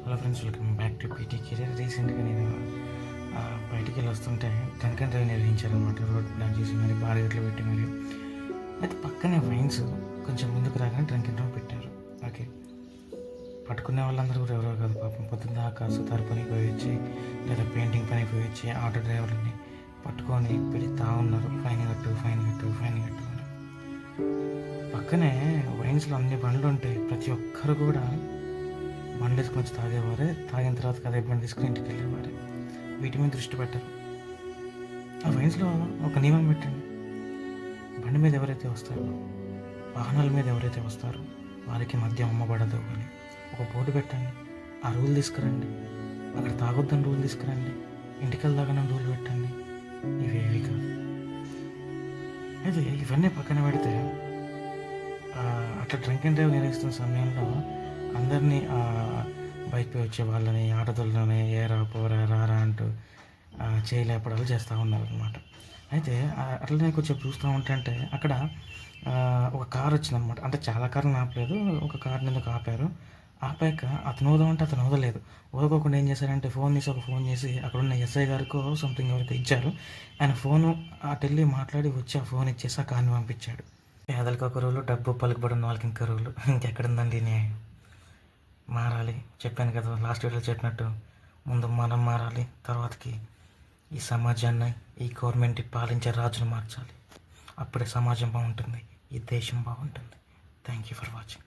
Hello friends, welcome back to PT career. రీసెంట్గా నేను బయటికి వెళ్ళి వస్తుంటే డ్రంక్ అండ్ డ్రైవ్ నిర్వహించారనమాట. రోడ్ బ్లాక్ చేసి మరి బారిగేట్లు పెట్టి మరి అయితే పక్కనే వైన్స్ కొంచెం ముందుకు రాగానే డ్రంక్ అండ్ డ్రైవ్ పెట్టారు. ఓకే, పట్టుకునే వాళ్ళందరూ కూడా ఎవరో కాదు పాపం. పొద్దున్న దాకా సుతారు పనికి పోయి వచ్చి లేదా పెయింటింగ్ పనికి పోయి వచ్చి ఆటో డ్రైవర్ని పట్టుకొని పెడతా ఉన్నారు. ఫైన్ కట్టు, ఫైన్ కట్టు, ఫైన్ కట్టు అని. పక్కనే వైన్స్లో అన్ని బండ్లు ఉంటాయి. ప్రతి ఒక్కరు కూడా బండ్లు వేసుకొని వచ్చి తాగేవారే, తాగిన తర్వాత అదే బండి తీసుకుని ఇంటికి వెళ్ళేవారే. వీటి మీద దృష్టి పెట్టారు. ఆ వైన్స్లో ఒక నియమం పెట్టండి. బండి మీద ఎవరైతే వస్తారో, వాహనాల మీద ఎవరైతే వస్తారో వారికి మద్యం అమ్మబడదు అని ఒక బోర్డు పెట్టండి. ఆ రూల్ తీసుకురండి. అక్కడ తాగొద్దని రూల్ తీసుకురండి. ఇంటికి వెళ్దాకని రూల్ పెట్టండి. ఇవేవి కాదు. అయితే ఇవన్నీ పక్కన పెడితే అట్లా డ్రంక్ అండ్ డ్రైవ్ నిర్వహిస్తున్న సమయంలో అందరినీ బైక్పై వచ్చే వాళ్ళని, ఆటోలని ఏరా పోరా రారా అంటూ చేయలేపడాలు చేస్తూ ఉన్నారు అనమాట. అయితే అట్లనే కొంచెం చూస్తూ ఉంటే అక్కడ ఒక కారు వచ్చిందనమాట. అంటే చాలా కార్లు ఆపలేదు, ఒక కార్ని ఎందుకు ఆపారు. ఆపాక అతను ఊదామంటే అతను ఊదలేదు. ఊదకోకుండా ఏం చేశారంటే ఒక ఫోన్ చేసి అక్కడ ఉన్న ఎస్ఐ గారికో సంథింగ్ ఎవరికి ఇచ్చారు. ఆయన ఫోను అటెళ్ళి మాట్లాడి వచ్చి ఆ ఫోన్ ఇచ్చేసి ఆ కార్ని పంపించాడు. పేదలకు ఒక రూలు, డబ్బు పలుకుబడిన వాళ్ళకి ఇంకా రూలు. ఇంకెక్కడుందండి న్యాయం? మారాలి. చెప్పాను కదా లాస్ట్ వీడియోలో చెప్పినట్టు, ముందు మనం మారాలి, తర్వాతకి ఈ సమాజాన్ని, ఈ గవర్నమెంట్ పాలించే రాజును మార్చాలి. అప్పుడే సమాజం బాగుంటుంది, ఈ దేశం బాగుంటుంది. Thank you for watching.